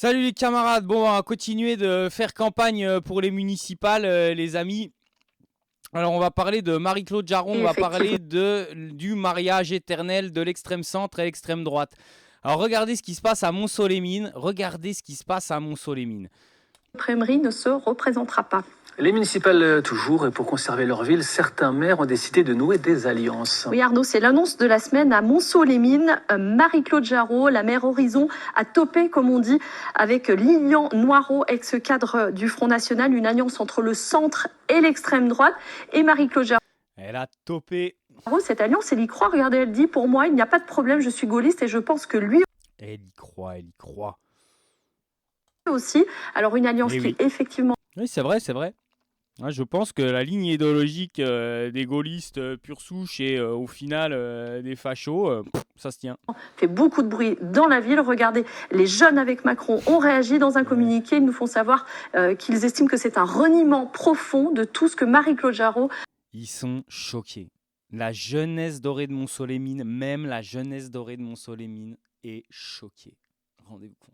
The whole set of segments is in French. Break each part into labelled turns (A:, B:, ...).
A: Salut les camarades, bon on va continuer de faire campagne pour les municipales les amis. Alors on va parler de Marie-Claude Jarron, on va parler du mariage éternel de l'extrême centre et l'extrême droite. Alors regardez ce qui se passe à Montceau-les-Mines,
B: Prémery ne se représentera pas.
C: Les municipales toujours, et pour conserver leur ville, certains maires ont décidé de nouer des alliances.
B: Oui Arnaud, c'est l'annonce de la semaine à Montceau-les-Mines. Marie-Claude Jarron, la maire Horizon, a topé, comme on dit, avec Lilian Noireau, ex-cadre du Front National, une alliance entre le centre et l'extrême droite. Et Marie-Claude Jarron,
A: elle a topé.
B: Cette alliance, elle y croit. Regardez, elle dit, pour moi, il n'y a pas de problème, je suis gaulliste et je pense que lui
A: Elle y croit.
B: aussi. Alors une alliance qui est effectivement...
A: Oui, c'est vrai. Ouais, je pense que la ligne idéologique des gaullistes pure souche et au final des fachos, ça se tient.
B: Fait beaucoup de bruit dans la ville. Regardez, les jeunes avec Macron ont réagi dans un communiqué. Ils nous font savoir qu'ils estiment que c'est un reniement profond de tout ce que Marie-Claude Jarron...
A: Ils sont choqués. La jeunesse dorée de Montceau-les-Mines, même la jeunesse dorée de Montceau-les-Mines est choquée. Rendez-vous compte.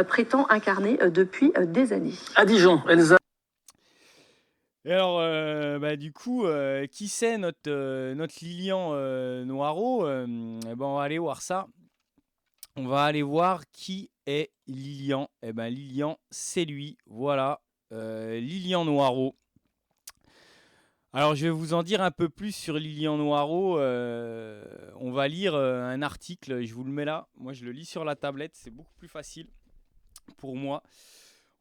B: Prétend incarner depuis des années.
C: À Dijon, Elsa.
A: Et alors, du coup, qui c'est notre Lilian Noireau on va aller voir ça. On va aller voir qui est Lilian. Lilian, c'est lui. Voilà, Lilian Noireau. Alors, je vais vous en dire un peu plus sur Lilian Noireau. On va lire un article, je vous le mets là. Moi, je le lis sur la tablette, c'est beaucoup plus facile pour moi.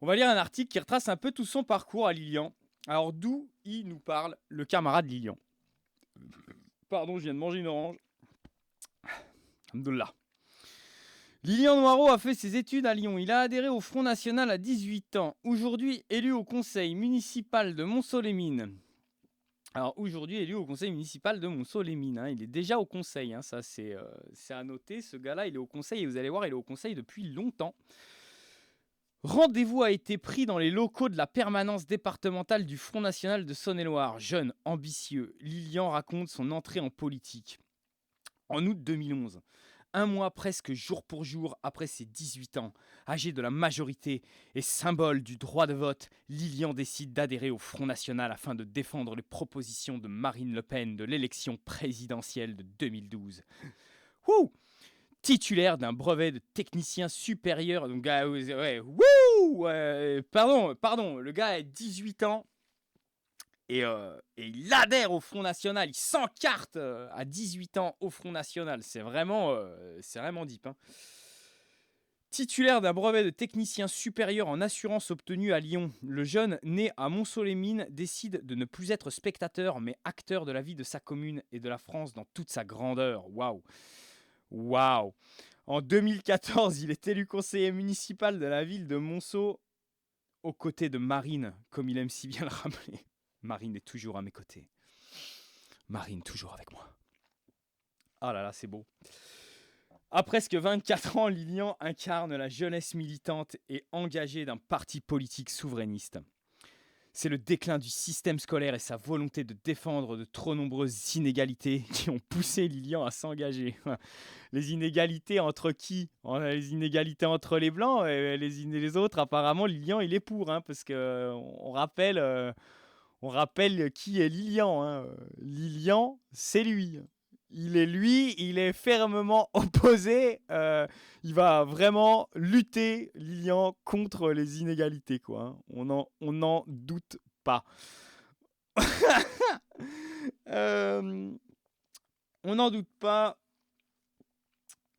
A: On va lire un article qui retrace un peu tout son parcours à Lilian. Alors, d'où il nous parle, le camarade Lilian. Pardon, je viens de manger une orange. Alhamdoulilah. Lilian Noireau a fait ses études à Lyon. Il a adhéré au Front National à 18 ans. Aujourd'hui, élu au conseil municipal de Montceau-les-Mines. Alors, aujourd'hui, élu au conseil municipal de Montceau-les-Mines. Il est déjà au conseil, ça c'est à noter. Ce gars-là, il est au conseil et vous allez voir, il est au conseil depuis longtemps. Rendez-vous a été pris dans les locaux de la permanence départementale du Front National de Saône-et-Loire. Jeune, ambitieux, Lilian raconte son entrée en politique. En août 2011, un mois presque jour pour jour après ses 18 ans, âgé de la majorité et symbole du droit de vote, Lilian décide d'adhérer au Front National afin de défendre les propositions de Marine Le Pen de l'élection présidentielle de 2012. Wouh! Titulaire d'un brevet de technicien supérieur. Donc, pardon, le gars a 18 ans et il adhère au Front National. Il s'encarte à 18 ans au Front National. C'est vraiment deep. Titulaire d'un brevet de technicien supérieur en assurance obtenu à Lyon, le jeune, né à Montceau-les-Mines, décide de ne plus être spectateur, mais acteur de la vie de sa commune et de la France dans toute sa grandeur. Waouh! En 2014, il est élu conseiller municipal de la ville de Monceau, aux côtés de Marine, comme il aime si bien le rappeler. Marine est toujours à mes côtés. Marine toujours avec moi. Ah là là, c'est beau. À presque 24 ans, Lilian incarne la jeunesse militante et engagée d'un parti politique souverainiste. C'est le déclin du système scolaire et sa volonté de défendre de trop nombreuses inégalités qui ont poussé Lilian à s'engager. Les inégalités entre qui? Les inégalités entre les blancs et les autres. Apparemment, Lilian, il est pour, parce que on rappelle qui est Lilian. Lilian, c'est lui. Il est fermement opposé. Il va vraiment lutter, Lilian, contre les inégalités, quoi. On n'en doute pas. On n'en doute pas.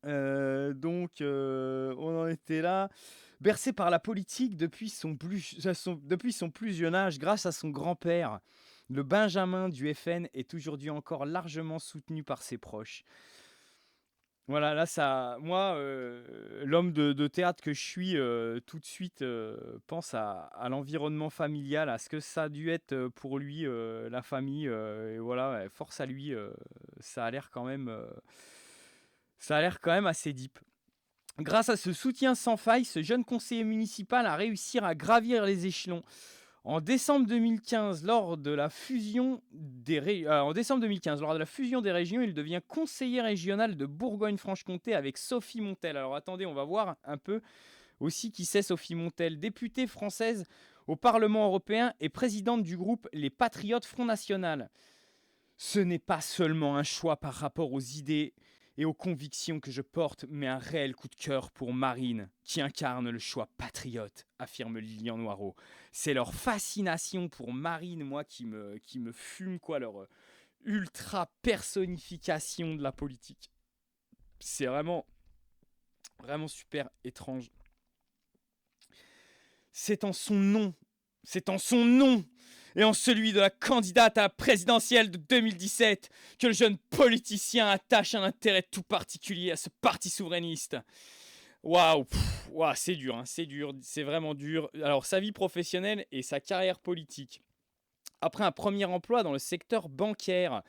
A: Donc, on en était là. Bercé par la politique depuis son plus jeune âge, grâce à son grand-père, le Benjamin du FN est aujourd'hui encore largement soutenu par ses proches. Voilà, là, moi, l'homme de théâtre que je suis, tout de suite, pense à l'environnement familial, à ce que ça a dû être pour lui, la famille. Et voilà, force à lui, ça a l'air quand même assez deep. Grâce à ce soutien sans faille, ce jeune conseiller municipal a réussi à gravir les échelons. En décembre 2015, lors de la fusion des régions, il devient conseiller régional de Bourgogne-Franche-Comté avec Sophie Montel. Alors attendez, on va voir un peu. Aussi, qui c'est Sophie Montel, députée française au Parlement européen et présidente du groupe Les Patriotes Front National. Ce n'est pas seulement un choix par rapport aux idées et aux convictions que je porte, mais un réel coup de cœur pour Marine, qui incarne le choix patriote, affirme Lilian Noireau. C'est leur fascination pour Marine, moi, qui me fume, quoi, leur ultra personnification de la politique. C'est vraiment super étrange. C'est en son nom et en celui de la candidate à la présidentielle de 2017 que le jeune politicien attache un intérêt tout particulier à ce parti souverainiste. Waouh, c'est dur, c'est vraiment dur. Alors, sa vie professionnelle et sa carrière politique. Après un premier emploi dans le secteur bancaire,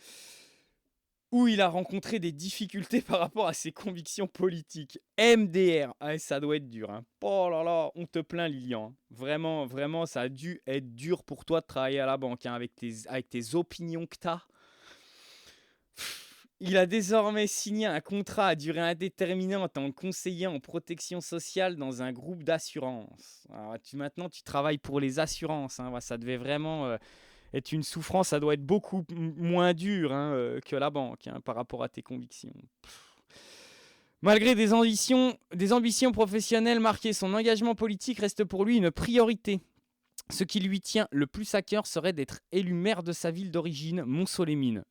A: où il a rencontré des difficultés par rapport à ses convictions politiques. MDR, ça doit être dur. Hein. Oh là là, on te plaint, Lilian. Vraiment, ça a dû être dur pour toi de travailler à la banque, hein, avec tes opinions que t'as. Il a désormais signé un contrat à durée indéterminée en tant que conseiller en protection sociale dans un groupe d'assurance. Alors, maintenant, tu travailles pour les assurances. Hein. Ça devait vraiment... est une souffrance, ça doit être beaucoup moins dur que la banque par rapport à tes convictions. Malgré des ambitions professionnelles marquées, son engagement politique reste pour lui une priorité. Ce qui lui tient le plus à cœur serait d'être élu maire de sa ville d'origine, Mont-Solémine.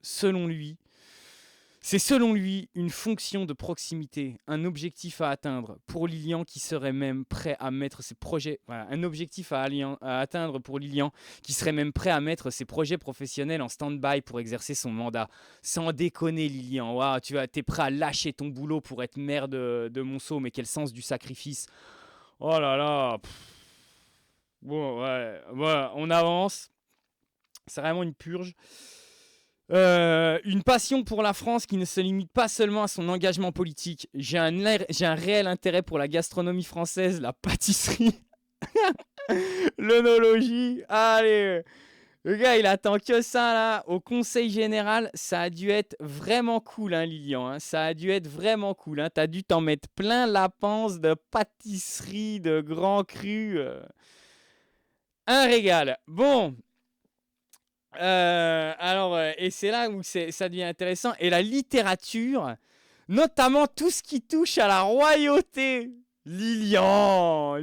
A: C'est selon lui une fonction de proximité, un objectif à atteindre pour Lilian qui serait même prêt à mettre ses projets. Voilà, un objectif à atteindre pour Lilian qui serait même prêt à mettre ses projets professionnels en stand-by pour exercer son mandat. Sans déconner, Lilian, wow, t'es prêt à lâcher ton boulot pour être maire de Monceau, mais quel sens du sacrifice. Oh là là. Bon, ouais, on avance. C'est vraiment une purge. Une passion pour la France qui ne se limite pas seulement à son engagement politique. J'ai un réel intérêt pour la gastronomie française, la pâtisserie, l'œnologie. Allez, le gars, il attend que ça là. Au Conseil général, ça a dû être vraiment cool, hein, Lilian. Hein. Ça a dû être vraiment cool. Hein. T'as dû t'en mettre plein la panse de pâtisserie, de grands crus. Un régal. Bon. Et c'est là où ça devient intéressant. Et la littérature, notamment tout ce qui touche à la royauté. Lilian,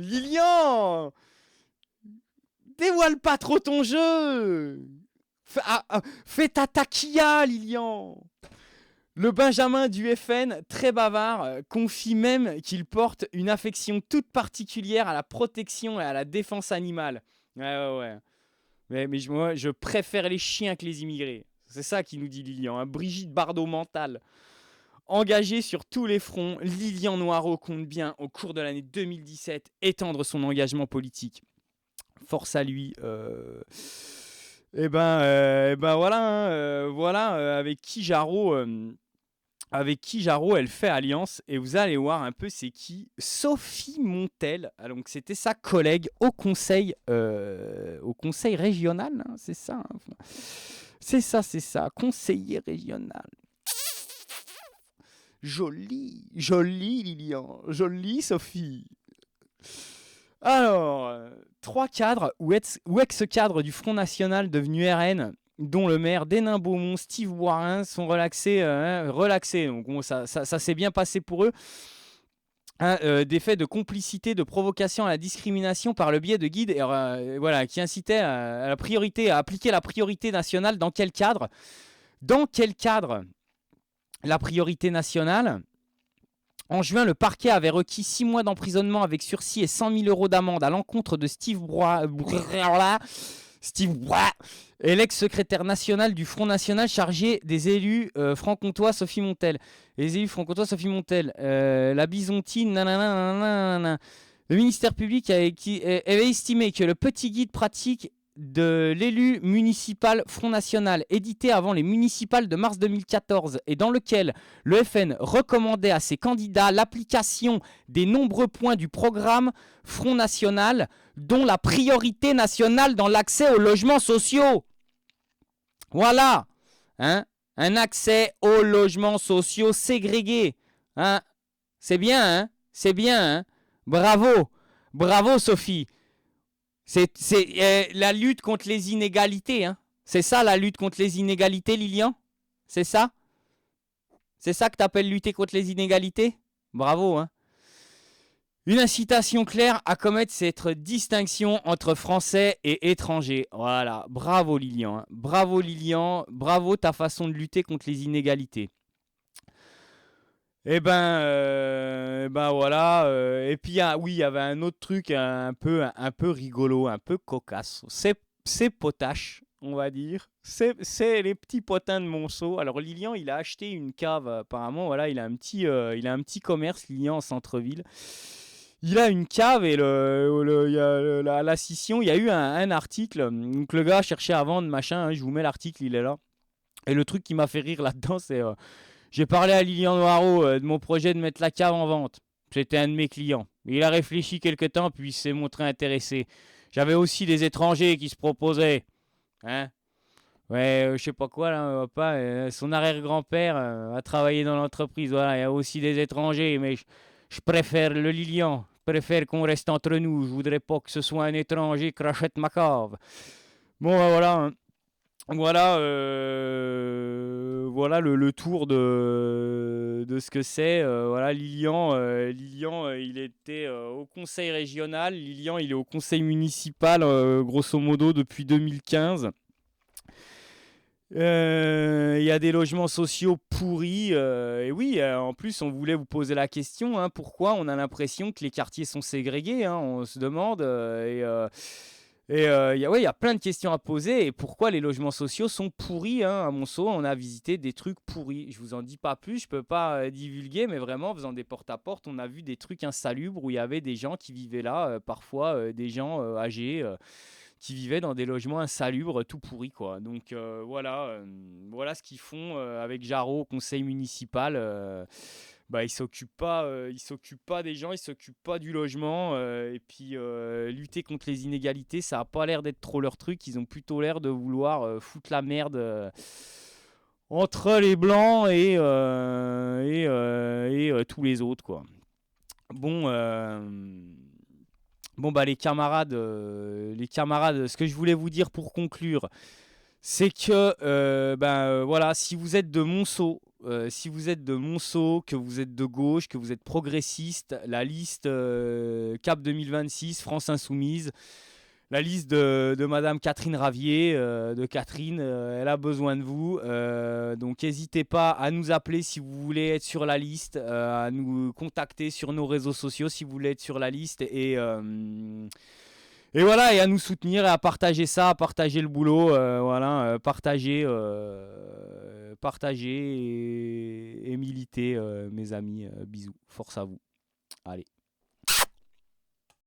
A: dévoile pas trop ton jeu. Fais ta taquilla, Lilian. Le Benjamin du FN, très bavard, confie même qu'il porte une affection toute particulière à la protection et à la défense animale. Ouais. Mais moi, je préfère les chiens que les immigrés. C'est ça qui nous dit Lilian. Hein. Brigitte Bardot mentale. Engagée sur tous les fronts, Lilian Noireau compte bien, au cours de l'année 2017, étendre son engagement politique. Force à lui. Voilà, avec qui Jarreau elle fait alliance, et vous allez voir un peu c'est qui. Sophie Montel, donc c'était sa collègue au conseil régional, hein, c'est ça, hein. C'est ça, conseiller régional. Jolie Lilian, jolie Sophie. Alors, 3 cadres ou ex-cadres du Front National devenu RN, dont le maire d'Hénin-Beaumont, Steve Boirin, sont relaxés. Donc bon, ça s'est bien passé pour eux. Des faits de complicité, de provocation à la discrimination par le biais de guides qui incitaient à appliquer la priorité nationale. Dans quel cadre la priorité nationale? En juin, le parquet avait requis 6 mois d'emprisonnement avec sursis et 100 000 € d'amende à l'encontre de Steve Boirin et l'ex-secrétaire national du Front National chargé des élus franc-comtois Sophie Montel. Les élus franc-comtois Sophie Montel, la Bisontine, nanana. Le ministère public avait estimé que le petit guide pratique de l'élu municipal Front National, édité avant les municipales de mars 2014, et dans lequel le FN recommandait à ses candidats l'application des nombreux points du programme Front National, dont la priorité nationale dans l'accès aux logements sociaux. Voilà, hein, un accès aux logements sociaux ségrégés. Hein. C'est bien, hein. Bravo. Bravo, Sophie. C'est la lutte contre les inégalités. Hein. C'est ça, la lutte contre les inégalités, Lilian? C'est ça? C'est ça que tu appelles lutter contre les inégalités? Bravo. Hein. Une incitation claire à commettre cette distinction entre français et étrangers. Voilà. Bravo, Lilian. Hein. Bravo, Lilian. Bravo ta façon de lutter contre les inégalités. Ben voilà. Et puis oui, il y avait un autre truc un peu rigolo, un peu cocasse. C'est potache, on va dire. C'est les petits potins de Monceau. Alors Lilian, il a acheté une cave. Apparemment, voilà, il a un petit commerce, Lilian, en centre-ville. Il a une cave et la scission, il y a eu un article. Donc le gars cherchait à vendre machin. Hein, je vous mets l'article, il est là. Et le truc qui m'a fait rire là-dedans, c'est j'ai parlé à Lilian Noireau de mon projet de mettre la cave en vente. C'était un de mes clients. Il a réfléchi quelque temps, puis il s'est montré intéressé. J'avais aussi des étrangers qui se proposaient. Hein? Ouais, je sais pas quoi, là, papa. Son arrière-grand-père a travaillé dans l'entreprise. Voilà, il y a aussi des étrangers, mais je préfère le Lilian. Je préfère qu'on reste entre nous. Je voudrais pas que ce soit un étranger qui rachète ma cave. Bon, ben voilà. Hein. Voilà, voilà le tour de ce que c'est. Voilà, Lilian, il était au conseil régional. Lilian, il est au conseil municipal, grosso modo, depuis 2015. Il y a des logements sociaux pourris. Et oui, en plus, on voulait vous poser la question. Hein, pourquoi on a l'impression que les quartiers sont ségrégés, hein, on se demande. Il y a plein de questions à poser. Et pourquoi les logements sociaux sont pourris, hein, à Monceau, on a visité des trucs pourris. Je vous en dis pas plus, je peux pas divulguer, mais vraiment, en faisant des porte-à-porte, on a vu des trucs insalubres où il y avait des gens qui vivaient là, parfois des gens âgés qui vivaient dans des logements insalubres, tout pourris, quoi. Donc voilà ce qu'ils font avec Jarreau au conseil municipal. Ils s'occupent pas des gens, ils s'occupent pas du logement, et puis lutter contre les inégalités, ça a pas l'air d'être trop leur truc. Ils ont plutôt l'air de vouloir foutre la merde entre les blancs et tous les autres, quoi. Bon, les camarades, ce que je voulais vous dire pour conclure, c'est que voilà, si vous êtes de Monceau, que vous êtes de gauche, que vous êtes progressiste, la liste CAP 2026, France Insoumise, la liste de Madame Catherine Ravier, de Catherine, elle a besoin de vous. Donc n'hésitez pas à nous appeler si vous voulez être sur la liste, à nous contacter sur nos réseaux sociaux si vous voulez être sur la liste. Et voilà, et à nous soutenir et à partager ça, à partager le boulot, partager et militer, mes amis. Bisous, force à vous. Allez.